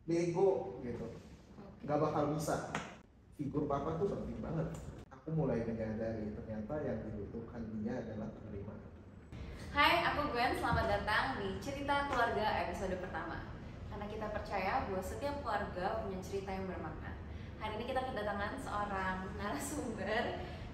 bego gitu, nggak bakal bisa. Figur papa tuh penting banget. Aku mulai menyadari ternyata yang dibutuhkan dia adalah penerimaan. Hai, aku Gwen. Selamat datang di Cerita Keluarga episode pertama. Karena kita percaya bahwa setiap keluarga punya cerita yang bermakna. Hari ini kita kedatangan seorang narasumber.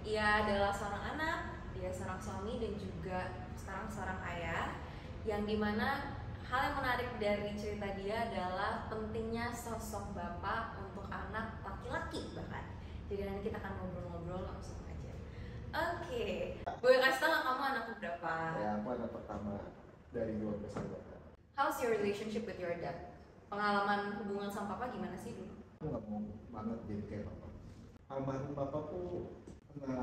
Ia adalah seorang anak, dia seorang suami dan juga sekarang seorang ayah. Yang dimana hal yang menarik dari cerita dia adalah pentingnya sosok bapak untuk anak laki-laki bahkan. Jadi nanti kita akan ngobrol-ngobrol langsung aja. Oke, boleh kasih tau kamu anak berapa? Ya, aku anak pertama dari 2 bersaudara. How's your relationship with your dad? Pengalaman hubungan sama papa gimana sih dulu? Aku nggak mau banget jadi kayak papa. Almarhum papaku udah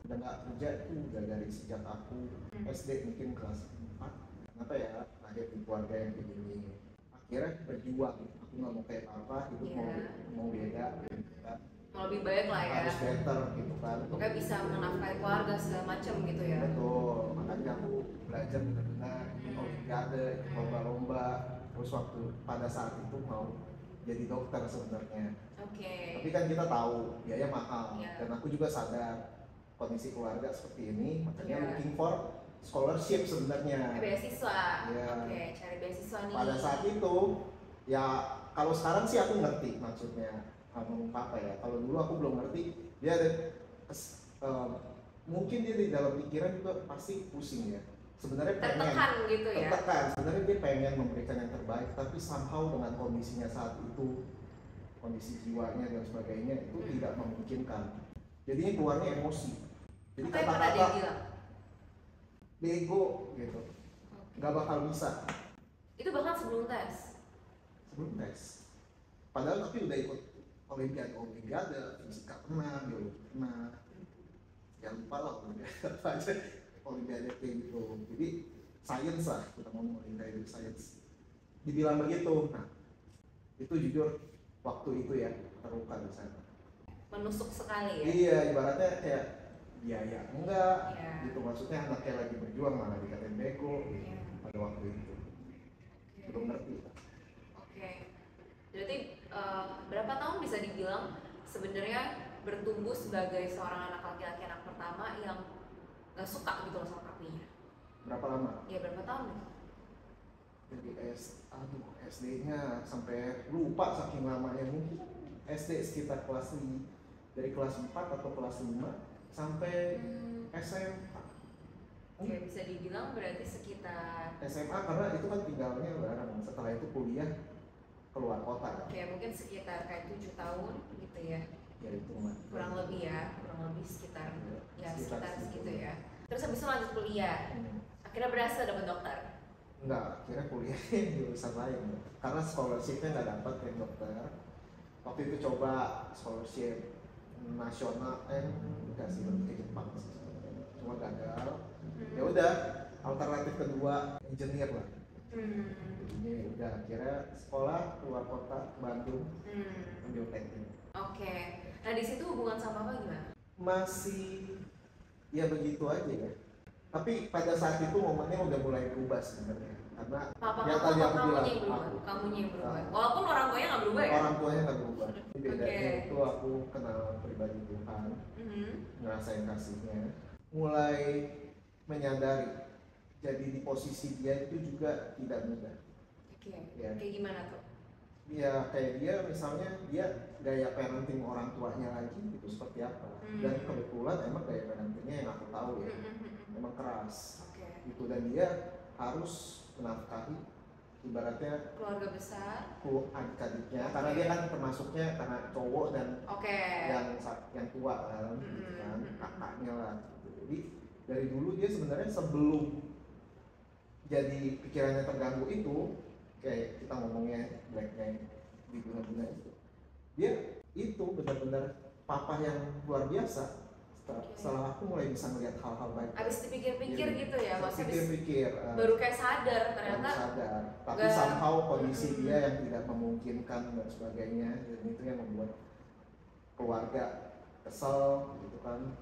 nggak kerja itu udah dari sejak aku SD mungkin kelas 4. Kenapa ya lahir di keluarga yang begini? Akhirnya berjuang. Aku nggak mau kayak papa, hidup mau beda. Mau lebih baik lah ya. Harus better gitu kan. Pokoknya bisa menafkahi keluarga segala macam gitu ya. Betul, makanya aku belajar benar-benar olimpiade, lomba-lomba. Terus waktu pada saat itu mau jadi dokter sebenarnya. Tapi kan kita tahu biaya mahal dan aku juga sadar kondisi keluarga seperti ini, makanya looking for scholarship sebenarnya. Beasiswa. Cari beasiswa nih. Pada saat itu ya kalau sekarang sih aku ngerti maksudnya ngomong apa ya. Kalau dulu aku belum ngerti, dia ada mungkin dia di dalam pikiran juga pasti pusing ya. Sebenarnya tertekan gitu ya. Tertekan. Sebenarnya dia pengen memberikan yang terbaik, tapi somehow dengan kondisinya saat itu, kondisi jiwanya dan sebagainya itu tidak memungkinkan. Jadinya keluarnya emosi. Jadi kata-kata bego gitu, nggak bakal bisa. Itu bahkan sebelum tes. Padahal tapi udah ikut olimpiade, fisika pernah, biologi pernah. Jangan lupa lah olimpiade kayak gitu. Jadi sains lah, kita ngomong olimpiade sains. Dibilang begitu, nah itu jujur waktu itu ya terluka di sana. Menusuk sekali ya. Iya, ibaratnya kayak biaya enggak, gitu maksudnya anaknya lagi berjuang malah dikatain bego pada waktu itu. Belum ngerti. Berarti berapa tahun bisa dibilang sebenarnya bertumbuh sebagai seorang anak laki-laki anak pertama yang nggak suka gitu loh sama papinya? Berapa lama? Ya berapa tahun nih? Jadi SD-nya sampai lupa saking lamanya. Mungkin SD sekitar dari kelas 4 atau kelas 5 sampai SMA. Ya bisa dibilang berarti sekitar SMA karena itu kan tinggalnya bareng. Setelah itu kuliah keluar kota. Mungkin sekitar kayak 7 tahun gitu ya. Ya itu kurang lebih sekitar segitu ya. Terus habis itu lanjut kuliah. Akhirnya berhasil dapat dokter. Enggak, akhirnya kuliahnya di jurusan lain karena scholarship-nya nggak dapat yang dokter. Waktu itu coba scholarship nasional, enggak sih, ke Jepang sih, cuma gagal. Ya udah, alternatif kedua engineer lah. Ini udah akhirnya sekolah keluar kota Bandung, ambil teknik. Nah di situ hubungan sama apa gimana? Masih ya begitu aja ya. Tapi pada saat itu momennya udah mulai berubah sebenarnya, karena yang tadi aku bilang kamunya yang berubah. Walaupun orang tuanya nggak berubah ya? Orang tuanya nggak berubah. Bedanya itu aku kenal pribadi Tuhan, ngerasain kasihnya, mulai menyadari jadi di posisi dia itu juga tidak mudah. Kayak gimana tuh? Ya kayak dia misalnya dia gaya parenting orang tuanya lagi itu seperti apa. Dan kebetulan emang gaya parentingnya yang aku tahu ya emang keras gitu, dan dia harus menafkahi ibaratnya keluarga besar, adik-adiknya, karena dia kan termasuknya karena cowok dan yang tua kan, gitu kan, kakaknya lah gitu. Jadi dari dulu dia sebenarnya sebelum jadi pikirannya terganggu itu, kayak kita ngomongnya blacknya di guna-guna itu, dia itu benar-benar papa yang luar biasa. Setelah aku mulai bisa melihat hal-hal baik. Abis dipikir-pikir gitu ya, maksudnya pikir baru kayak sadar ternyata. Tapi somehow kondisi dia yang tidak memungkinkan dan sebagainya, dan itu yang membuat keluarga kesel gitu kan,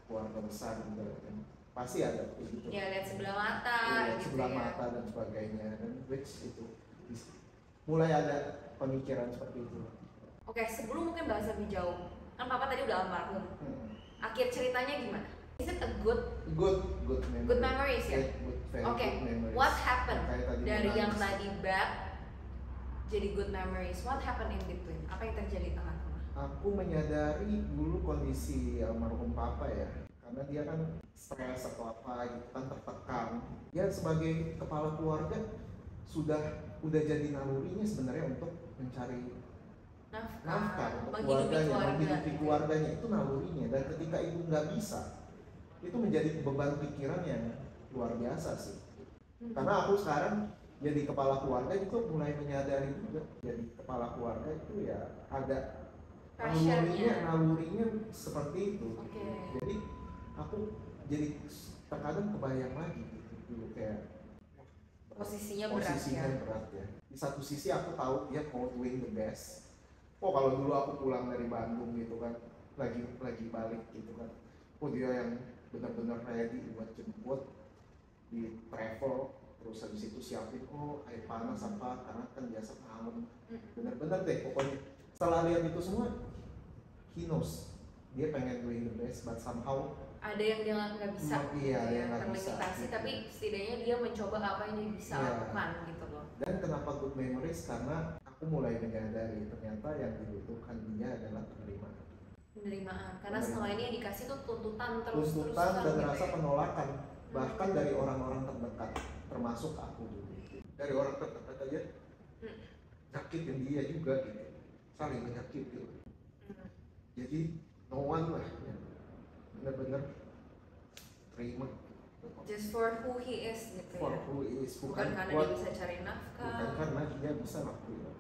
keluarga besar juga kan. Pasti ada gitu. Ya lihat sebelah mata. Lihat sebelah mata dan sebagainya, dan which itu mulai ada pemikiran seperti itu. Oke, sebelum mungkin bahas lebih jauh, kan papa tadi udah almarhum. Akhir ceritanya gimana? Is it a good memory? Good memories ya? Oke, what happened dari yang tadi bad jadi good memories? What happened in between? Apa yang terjadi tengah-tengah? Aku menyadari dulu kondisi almarhum papa ya, karena dia kan stres atau apa gitu kan, tertekan. Dia sebagai kepala keluarga udah jadi nalurinya sebenarnya untuk mencari nafkah untuk keluarganya, menghidupi keluarganya, itu nalurinya. Dan ketika itu nggak bisa, itu menjadi beban pikiran yang luar biasa sih. Karena aku sekarang jadi kepala keluarga itu mulai menyadari juga, jadi kepala keluarga itu ya ada nalurinya seperti itu. Jadi aku jadi terkadang kebayang lagi gitu dulu, kayak posisinya berat ya. Di satu sisi aku tahu dia mau doing the best. Kalau dulu aku pulang dari Bandung gitu kan, lagi balik gitu kan, dia yang benar-benar ready buat jemput di travel, terus habis itu siapin air panas apa, karena kan biasa malam, benar-benar deh pokoknya. Setelah lihat itu semua, he knows dia pengen doing the best, but somehow ada yang dia nggak bisa, terlimitasi, tapi setidaknya dia mencoba apa yang dia bisa lakukan gitu loh. Dan kenapa good memories? Karena aku mulai menyadari ternyata yang dibutuhkan dia adalah penerimaan. Karena selama ini yang dikasih tuh tuntutan dan gitu rasa penolakan, bahkan dari orang-orang terdekat, termasuk aku dulu. Dari orang terdekat aja nyakitin dia juga gitu, saling menyakitin. Jadi no one lah ya, benar-benar terima. Just for who he is gitu for ya. Who he is, bukan karena dia bisa cari nafkah. Bukan karena dia bisa lakuin.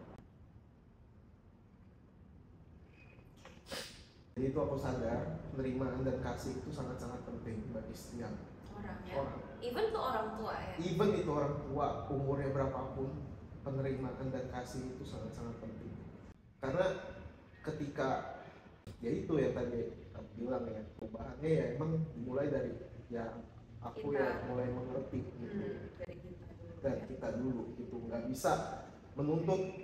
Jadi itu aku sadar penerimaan dan kasih itu sangat-sangat penting bagi setiap orang. Even itu orang tua ya. Even itu orang tua, umurnya berapapun, penerimaan dan kasih itu sangat-sangat penting. Karena ketika ya itu ya tadi aku bilang ya, perubahannya ya emang dimulai dari ya aku kita. Ya mulai mengerti gitu dari kita dulu gitu, nggak bisa menuntut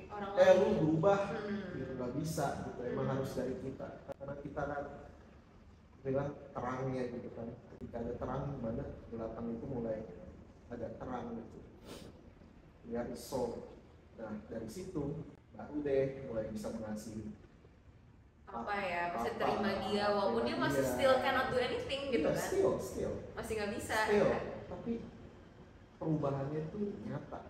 lu berubah gitu, nggak bisa gitu, emang harus dari kita, karena kita kan bilang terangnya gitu kan, ketika ada terang gimana gelapang itu mulai ada terang gitu, biar iso. Nah dari situ baru deh mulai bisa mengasihi bisa terima dia walaupun dia masih still cannot do anything gitu kan, still masih nggak bisa kan? Tapi perubahannya itu nyata,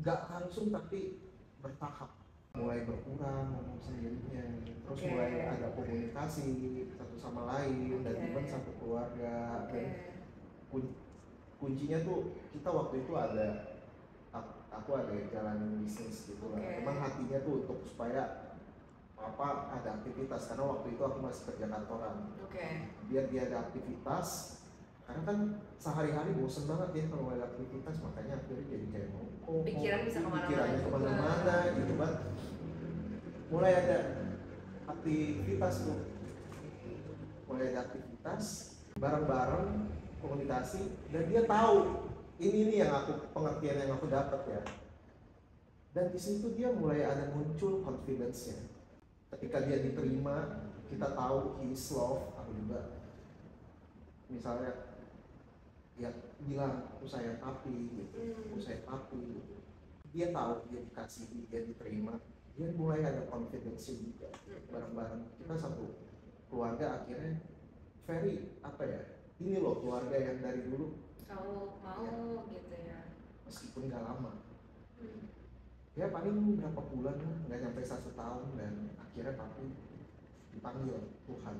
nggak langsung tapi bertahap, mulai berkurang ngomong sendirinya, terus mulai ada komunikasi satu sama lain dan even satu keluarga. Dan kuncinya tuh kita waktu itu aku ada jalanin bisnis gitu lah, emang hatinya tuh untuk supaya ada aktivitas, karena waktu itu aku masih kerja kantoran. Biar dia ada aktivitas, karena kan sehari-hari bosen banget ya kalau ada aktivitas, makanya akhirnya jadi kayak pikiran bisa kemana-mana gitu kan. Mulai ada aktivitas tuh, bareng-bareng komunikasi, dan dia tahu ini yang pengertian yang aku dapat ya. Dan di situ dia mulai ada muncul confidence-nya. Ketika dia diterima, kita tahu he is love. Aku juga misalnya ya bilang aku sayang papi gitu, aku sayang papi gitu. Dia tahu dia dikasihi, dia diterima, dia mulai ada confidence juga. Bareng-bareng kita satu keluarga akhirnya very ini loh keluarga yang dari dulu kamu mau ya, gitu ya, meskipun gak lama. Ya paling berapa bulan lah, nggak nyampe 1 tahun, dan akhirnya papi dipanggil Tuhan.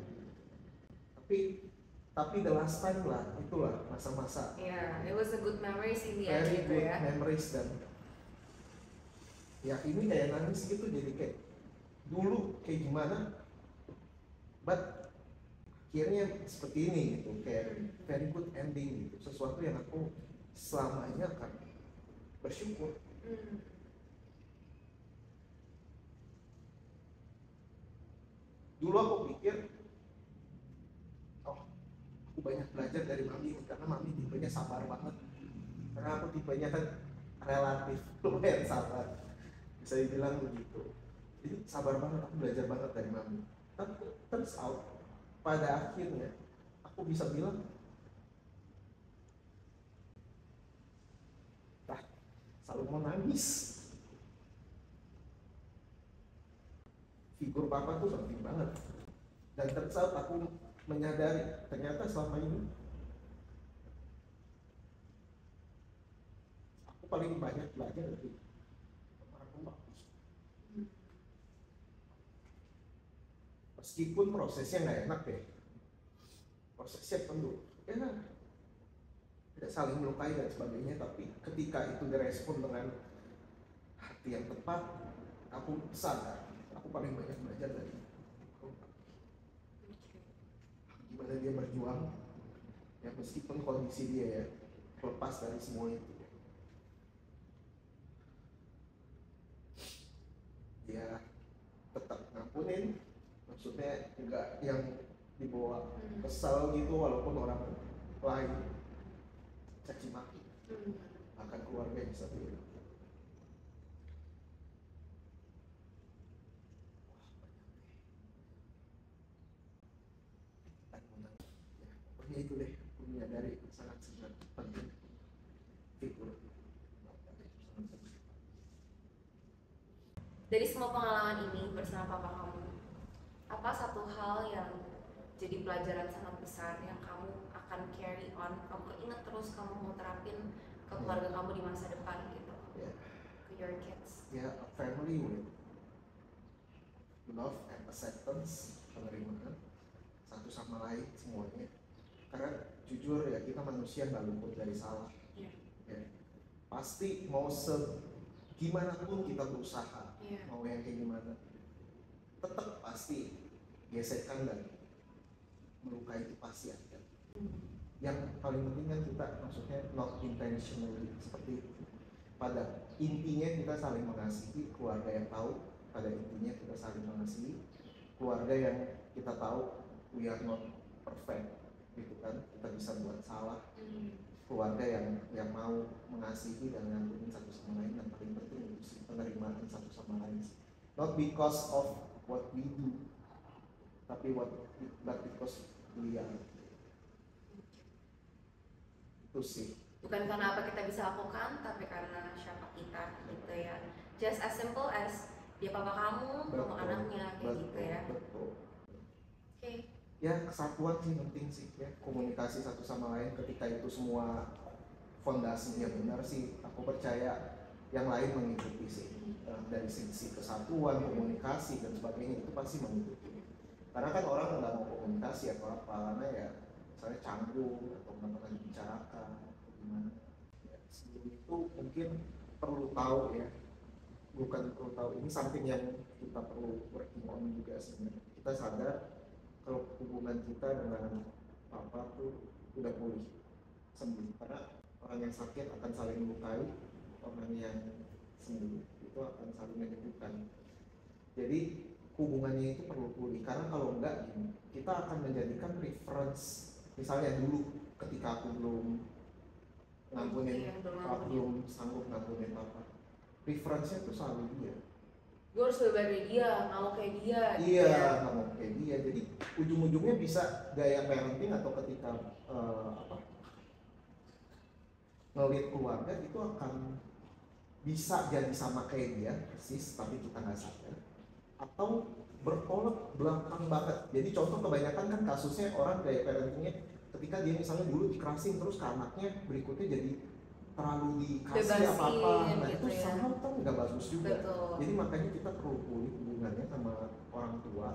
Tapi the last time lah, itulah masa-masa. It was a good memories in the end gitu ya. Very good memories, dan ya ini kayak nangis gitu, jadi kayak dulu kayak gimana, but akhirnya seperti ini gitu, kayak very good ending gitu, sesuatu yang aku selamanya akan bersyukur. Dulu aku pikir, aku banyak belajar dari mami, karena mami tipenya sabar banget. Karena aku tipenya kan relatif lumayan sabar. bisa dibilang begitu. Jadi sabar banget, aku belajar banget dari mami. Tapi turns out pada akhirnya aku bisa bilang, selalu mau nangis. Figur papa tuh penting banget. Dan turns out aku menyadari ternyata selama ini aku paling banyak belajar dari orang tua. Meskipun prosesnya nggak enak ya, prosesnya penuh ya, tidak saling melukai dan sebagainya, tapi ketika itu direspon dengan hati yang tepat, aku sadar aku paling banyak belajar dari gimana dia berjuang ya, meskipun kondisi dia ya lepas dari semua itu. Dia tetap ngampunin, maksudnya enggak yang dibawa kesal gitu, walaupun orang lain caci maki, bahkan keluarga bisa bilang. Ya, itu deh, punya dari sangat penting figur. Dari semua pengalaman ini bersama papa kamu, apa satu hal yang jadi pelajaran sangat besar yang kamu akan carry on, kamu ingat terus, kamu mau terapin ke keluarga kamu di masa depan gitu, ke your kids? Ya, a family with love and acceptance, penerimaan satu sama lain semuanya. Karena jujur ya, kita manusia nggak luput dari salah. Ya, pasti mau gimana pun kita berusaha, mau yang kayak gimana, tetap pasti gesekan dan melukai itu pasti ada. Yang paling penting kan kita maksudnya not intentionally seperti itu. Pada intinya kita saling mengasihi, keluarga yang tahu pada intinya kita saling mengasihi, keluarga yang kita tahu we are not perfect gitu kan, kita bisa buat salah, keluarga yang mau mengasihi dan ngampunin satu sama lain, dan paling penting itu sih penerimaan satu sama lain, not because of what we do, tapi but because we are. Itu sih, bukan karena apa kita bisa lakukan, tapi karena siapa kita gitu ya. Just as simple as dia papa kamu, kamu anaknya, kayak gitu ya. Betul. Okay. Ya, kesatuan sih penting sih ya, komunikasi satu sama lain. Ketika itu semua fondasinya benar sih, aku percaya yang lain mengikuti sih. Dari sisi kesatuan, komunikasi dan sebagainya itu pasti mengikuti. Karena kan orang nggak mau komunikasi atau apa, karena ya misalnya canggung atau nggak pernah dibicarakan atau gimana. Ya, sebelum itu mungkin perlu tahu ya, bukan perlu tahu, ini something yang kita perlu working on juga sebenarnya. Kita sadar kalau hubungan kita dengan papa tuh udah pulih, sembuh. Karena orang yang sakit akan saling melukai, orang yang sembuh itu akan saling menyembuhkan. Jadi hubungannya itu perlu pulih, karena kalau enggak gini, kita akan menjadikan reference. Misalnya dulu ketika aku belum ngampunin, belum sanggup ngampunin papa, reference-nya tuh selalu dia. Gue harus lebih dari dia, nggak mau kayak dia. Iya, nggak mau kayak dia. Jadi ujung-ujungnya bisa gaya parenting atau ketika ngelit keluarga itu akan bisa jadi sama kayak dia persis, tapi kita nggak sadar, atau bertolak belakang banget. Jadi contoh kebanyakan kan kasusnya orang gaya parentingnya ketika dia misalnya dulu dikerasin, terus ke anaknya berikutnya jadi terlalu dikasih apa-apa, nah gitu itu sama ya. Kan nggak bagus juga. Betul. Jadi makanya kita perlu pulih hubungannya sama orang tua,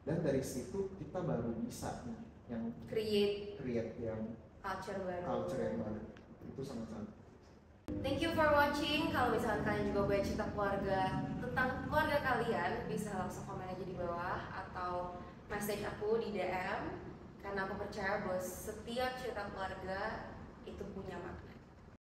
dan dari situ kita baru bisa yang create yang culture yang baru. Itu sangat-sangat. Thank you for watching. Kalau misalkan kalian juga punya cerita keluarga tentang keluarga kalian, bisa langsung komen aja di bawah atau message aku di DM, karena aku percaya bahwa setiap cerita keluarga itu punya makna.